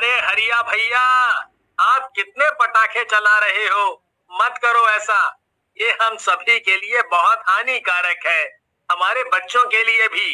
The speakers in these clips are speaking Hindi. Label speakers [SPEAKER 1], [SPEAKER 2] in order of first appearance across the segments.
[SPEAKER 1] अरे हरिया भैया, आप कितने पटाखे चला रहे हो? मत करो ऐसा। ये हम सभी के लिए बहुत हानिकारक है, हमारे बच्चों के लिए भी।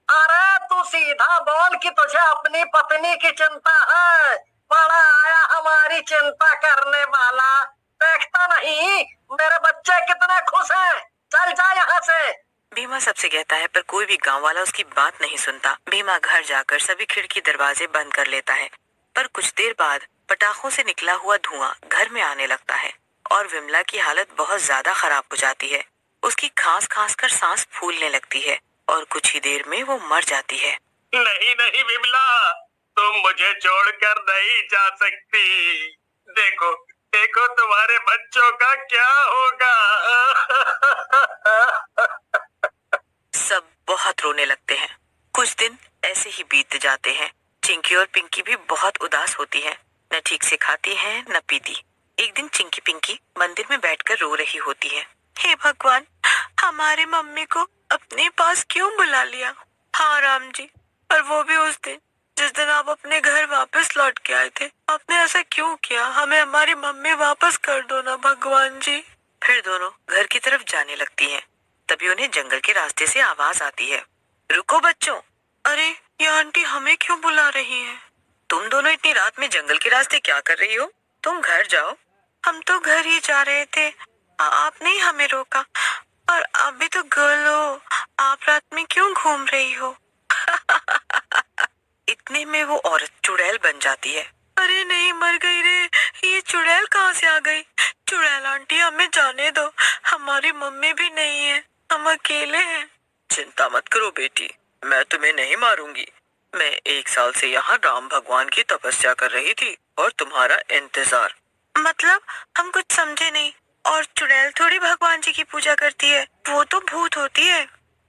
[SPEAKER 1] अरे तू सीधा बोल कि तुझे अपनी पत्नी की चिंता है। बड़ा आया हमारी चिंता करने वाला। देखता नहीं मेरे बच्चे कितने खुश हैं। चल जा यहाँ से।
[SPEAKER 2] भीमा सबसे कहता है, पर कोई भी गांव वाला उसकी बात नहीं सुनता। भीमा घर जाकर सभी खिड़की दरवाजे बंद कर लेता है, पर कुछ देर बाद पटाखों से निकला हुआ धुआं घर में आने लगता है और विमला की हालत बहुत ज्यादा खराब हो जाती है। उसकी खांस खांस कर सांस फूलने लगती है और कुछ ही देर में वो मर जाती है।
[SPEAKER 1] नहीं नहीं विमला, तुम मुझे छोड़कर नहीं जा सकती। देखो देखो तुम्हारे बच्चों का क्या होगा।
[SPEAKER 2] सब बहुत रोने लगते हैं। कुछ दिन ऐसे ही बीत जाते हैं। चिंकी और पिंकी भी बहुत उदास होती है, न ठीक से खाती है न पीती। एक दिन चिंकी पिंकी मंदिर में बैठकर रो रही होती है। हे भगवान, हमारी मम्मी को अपने पास क्यों बुला लिया? हाँ राम जी, और वो भी उस दिन जिस दिन आप अपने घर वापस लौट के आए थे। आपने ऐसा क्यों किया? हमें हमारी मम्मी वापस कर दो ना भगवान जी। फिर दोनों घर की तरफ जाने लगती हैं। तभी उन्हें जंगल के रास्ते से आवाज आती है, रुको बच्चों। अरे ये आंटी हमें क्यों बुला रही हैं? तुम दोनों इतनी रात में जंगल के रास्ते क्या कर रही हो? तुम घर जाओ। हम तो घर ही जा रहे थे, आपने ही हमें रोका। और आप भी तो गर्ल हो, आप रात में क्यों घूम रही हो? इतने में वो औरत चुड़ैल बन जाती है। अरे नहीं, मर गई रे। ये चुड़ैल कहाँ से आ गई? चुड़ैल आंटी हमें जाने दो, हमारी मम्मी भी नहीं है, हम अकेले हैं। चिंता मत करो बेटी, मैं तुम्हें नहीं मारूंगी। मैं 1 साल से यहाँ राम भगवान की तपस्या कर रही थी और तुम्हारा इंतजार। मतलब हम कुछ समझे नहीं। और चुड़ैल थोड़ी भगवान जी की पूजा करती है, वो तो भूत होती है।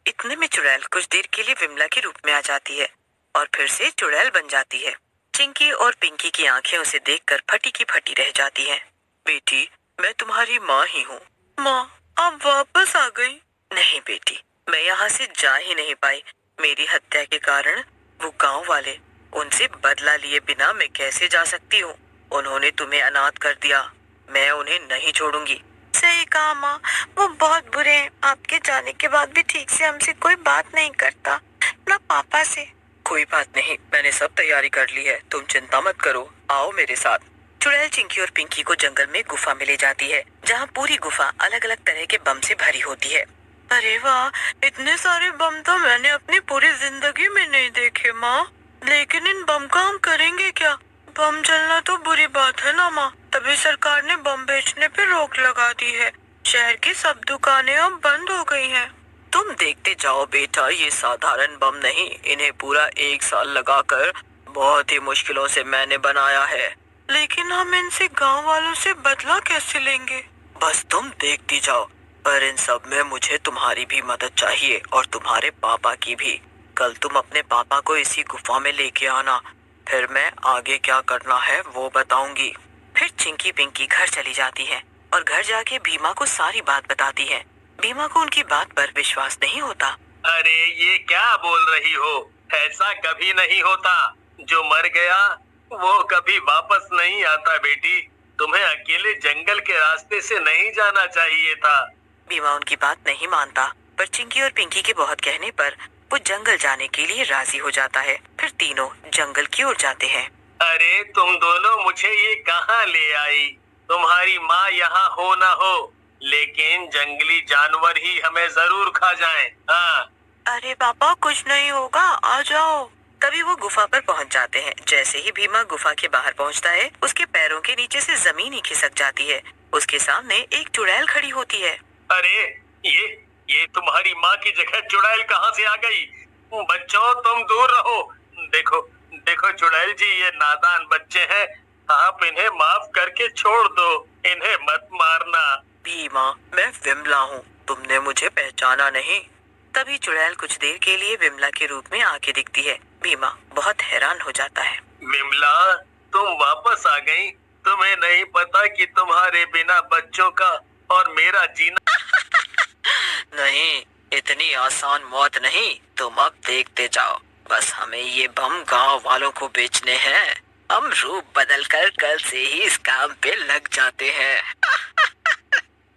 [SPEAKER 2] इतने में चुड़ैल कुछ देर के लिए विमला के रूप में आ जाती है और फिर से चुड़ैल बन जाती है। चिंकी और पिंकी की आंखें उसे देखकर फटी की फटी रह जाती हैं। बेटी, मैं तुम्हारी माँ ही हूँ। माँ, आप वापस आ गई? नहीं बेटी, मैं यहाँ से जा ही नहीं पाई। मेरी हत्या के कारण वो गांव वाले, उनसे बदला लिए बिना मैं कैसे जा सकती हूँ? उन्होंने तुम्हें अनाथ कर दिया, मैं उन्हें नहीं छोड़ूंगी। सही कहा माँ, वो बहुत बुरे हैं। आपके जाने के बाद भी ठीक से हमसे कोई बात नहीं करता, ना पापा से। कोई बात नहीं, मैंने सब तैयारी कर ली है, तुम चिंता मत करो, आओ मेरे साथ। चुड़ैल चिंकी और पिंकी को जंगल में गुफा में ले जाती है, जहाँ पूरी गुफा अलग अलग तरह के बम से भरी होती है। अरे वाह, इतने सारे बम तो मैंने अपनी पूरी जिंदगी में नहीं देखे माँ। लेकिन इन बम का हम करेंगे क्या? बम जलना तो बुरी बात है ना माँ, तभी सरकार ने बम बेचने पे रोक लगा दी है। शहर की सब दुकानें अब बंद हो गई हैं। तुम देखते जाओ बेटा, ये साधारण बम नहीं, इन्हें पूरा 1 साल लगाकर बहुत ही मुश्किलों से मैंने बनाया है। लेकिन हम इनसे गांव वालों से बदला कैसे लेंगे? बस तुम देखती जाओ। पर इन सब में मुझे तुम्हारी भी मदद चाहिए और तुम्हारे पापा की भी। कल तुम अपने पापा को इसी गुफा में लेके आना, फिर मैं आगे क्या करना है वो बताऊंगी। फिर चिंकी पिंकी घर चली जाती है और घर जाके भीमा को सारी बात बताती है। भीमा को उनकी बात पर विश्वास नहीं होता।
[SPEAKER 1] अरे ये क्या बोल रही हो? ऐसा कभी नहीं होता। जो मर गया वो कभी वापस नहीं आता बेटी। तुम्हें अकेले जंगल के रास्ते से नहीं जाना चाहिए था।
[SPEAKER 2] भीमा उनकी बात नहीं मानता, पर चिंकी और पिंकी के बहुत कहने पर वो जंगल जाने के लिए राजी हो जाता है। फिर तीनों जंगल की ओर जाते हैं।
[SPEAKER 1] अरे तुम दोनों मुझे ये कहाँ ले आई? तुम्हारी माँ यहाँ हो ना हो, लेकिन जंगली जानवर ही हमें जरूर खा जाएं। हाँ।
[SPEAKER 2] अरे पापा, कुछ नहीं होगा, आ जाओ। तभी वो गुफा पर पहुंच जाते हैं। जैसे ही भीमा गुफा के बाहर पहुंचता है, उसके पैरों के नीचे से जमीन ही खिसक जाती है। उसके सामने एक चुड़ैल खड़ी होती है।
[SPEAKER 1] अरे ये तुम्हारी माँ की जगह चुड़ैल कहाँ से आ गई? बच्चों तुम दूर रहो। देखो देखो चुड़ैल जी, ये नादान बच्चे हैं, आप इन्हें माफ करके छोड़ दो, इन्हें मत मारना।
[SPEAKER 2] भीमा, मैं विमला हूँ, तुमने मुझे पहचाना नहीं? तभी चुड़ैल कुछ देर के लिए विमला के रूप में आके दिखती है। भीमा बहुत हैरान हो जाता है।
[SPEAKER 1] विमला, तुम वापस आ गई। तुम्हें नहीं पता कि तुम्हारे बिना बच्चों का और मेरा जीना
[SPEAKER 2] नहीं, इतनी आसान मौत नहीं, तुम अब देखते जाओ। बस हमें ये बम गांव वालों को बेचने हैं, हम रूप बदलकर कल से ही इस काम पे लग जाते हैं।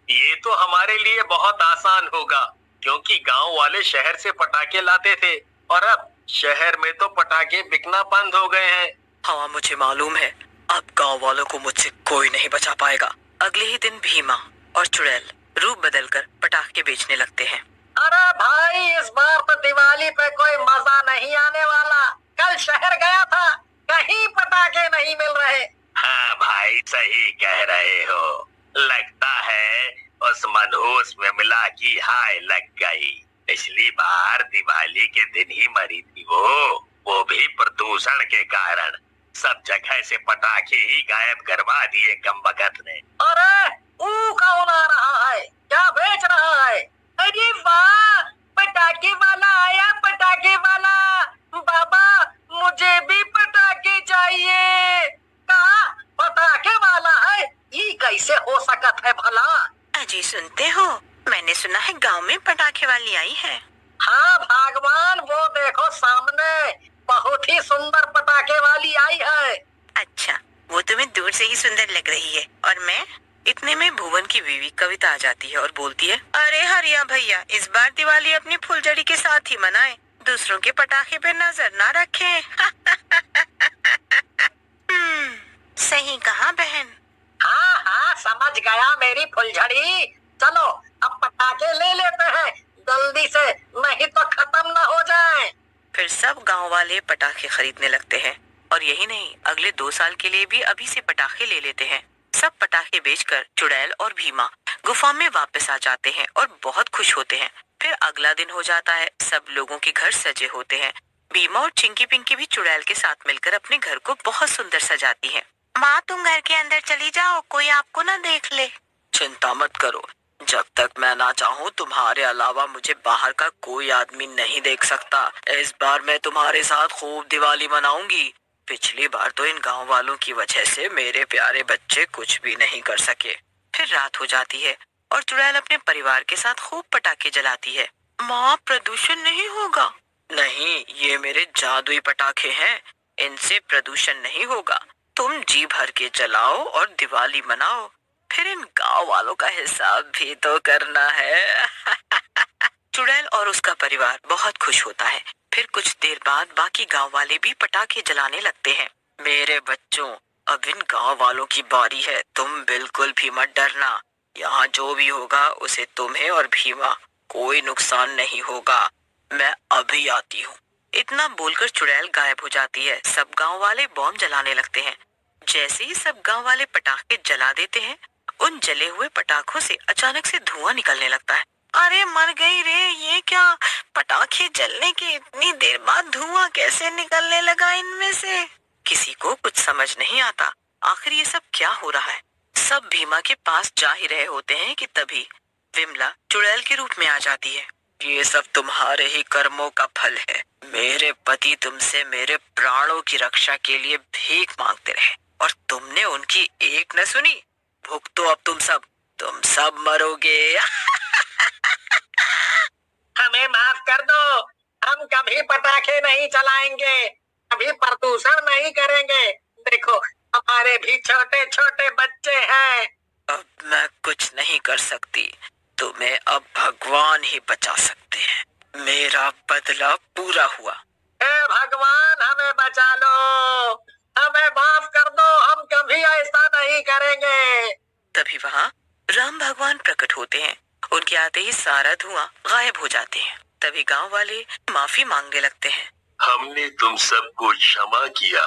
[SPEAKER 1] ये तो हमारे लिए बहुत आसान होगा, क्योंकि गांव वाले शहर से पटाखे लाते थे और अब शहर में तो पटाखे बिकना बंद हो गए हैं।
[SPEAKER 2] हाँ, मुझे मालूम है। अब गांव वालों को मुझसे कोई नहीं बचा पाएगा। अगले ही दिन भीमा और चुड़ैल रूप बदलकर पटाखे बेचने लगते हैं।
[SPEAKER 1] अरे भाई, इस बार तो दिवाली पे कोई मजा नहीं आने वाला। कल शहर गया था, कहीं पटाखे नहीं मिल रहे। हाँ भाई, सही कह रहे हो। लगता है उस मनहूस विमला की हाय लग गई। पिछली बार दिवाली के दिन ही मरी थी वो भी प्रदूषण के कारण। सब जगह से पटाखे ही गायब करवा दिए कमबख्त ने। अरे वो कौन आ रहा है? क्या बेच रहा है? अरे वाह, पटाखे वाला आया, पटाखे वाला। बाबा, मुझे भी पटाखे चाहिए। कहा पटाखे वाला है? ये कैसे हो सकत है भला?
[SPEAKER 2] अजी, सुनते हो? मैंने सुना है गांव में पटाखे वाली आई है।
[SPEAKER 1] हाँ भगवान, वो देखो सामने, बहुत ही सुंदर पटाखे वाली आई है।
[SPEAKER 2] अच्छा, वो तुम्हें दूर से ही सुंदर लग रही है और मैं? इतने में भुवन की बीवी कविता आ जाती है और बोलती है, अरे हरिया भैया, इस बार दिवाली अपनी फुलझड़ी के साथ ही मनाएं, दूसरों के पटाखे पे नजर ना रखें। सही कहा बहन।
[SPEAKER 1] हाँ हाँ, समझ गया मेरी फुलझड़ी। चलो अब पटाखे ले लेते हैं, जल्दी से, नहीं तो खत्म ना हो जाए।
[SPEAKER 2] फिर सब गांव वाले पटाखे खरीदने लगते हैं और यही नहीं, अगले 2 साल के लिए भी अभी से पटाखे ले लेते हैं। सब पटाखे बेचकर चुड़ैल और भीमा गुफा में वापस आ जाते हैं और बहुत खुश होते हैं। फिर अगला दिन हो जाता है, सब लोगों के घर सजे होते हैं। भीमा और चिंकी पिंकी भी चुड़ैल के साथ मिलकर अपने घर को बहुत सुंदर सजाती हैं। माँ, तुम घर के अंदर चली जाओ, कोई आपको ना देख ले। चिंता मत करो, जब तक मैं ना चाहूँ तुम्हारे अलावा मुझे बाहर का कोई आदमी नहीं देख सकता। इस बार मैं तुम्हारे साथ खूब दिवाली मनाऊंगी। पिछली बार तो इन गांव वालों की वजह से मेरे प्यारे बच्चे कुछ भी नहीं कर सके। फिर रात हो जाती है और चुड़ैल अपने परिवार के साथ खूब पटाखे जलाती है। माँ, प्रदूषण नहीं होगा? नहीं, ये मेरे जादुई पटाखे हैं, इनसे प्रदूषण नहीं होगा। तुम जी भर के जलाओ और दिवाली मनाओ, फिर इन गांव वालों का हिसाब भी तो करना है। चुड़ैल और उसका परिवार बहुत खुश होता है। फिर कुछ देर बाद बाकी गांव वाले भी पटाखे जलाने लगते हैं। मेरे बच्चों, अब इन गांव वालों की बारी है, तुम बिल्कुल भी मत डरना। यहाँ जो भी होगा उसे तुम्हें और भीमा कोई नुकसान नहीं होगा। मैं अभी आती हूँ। इतना बोलकर चुड़ैल गायब हो जाती है। सब गांव वाले बॉम्ब जलाने लगते हैं। जैसे ही सब गांव वाले पटाखे जला देते हैं, उन जले हुए पटाखों से अचानक से धुआं निकलने लगता है। अरे मर गई रे, ये क्या? पटाखे जलने के इतनी देर बाद धुआं कैसे निकलने लगा इनमें से? किसी को कुछ समझ नहीं आता, आखिर ये सब क्या हो रहा है। सब भीमा के पास जा ही रहे होते हैं कि तभी विमला चुड़ैल के रूप में आ जाती है। ये सब तुम्हारे ही कर्मों का फल है। मेरे पति तुमसे मेरे प्राणों की रक्षा के लिए भीख मांगते रहे और तुमने उनकी एक न सुनी। भुगतो अब तुम सब मरोगे।
[SPEAKER 1] हमें माफ कर दो, हम कभी पटाखे नहीं चलाएंगे, कभी प्रदूषण नहीं करेंगे। देखो, हमारे भी छोटे छोटे बच्चे हैं।
[SPEAKER 2] अब मैं कुछ नहीं कर सकती, तुम्हें अब भगवान ही बचा सकते हैं। मेरा बदला पूरा हुआ।
[SPEAKER 1] हे भगवान, हमें बचा लो, हमें माफ कर दो, हम कभी ऐसा नहीं करेंगे।
[SPEAKER 2] तभी वहाँ राम भगवान प्रकट होते हैं। उनके आते ही सारा धुआं गायब हो जाते हैं। तभी गांव वाले माफी मांगने लगते हैं।
[SPEAKER 1] हमने तुम सबको क्षमा किया,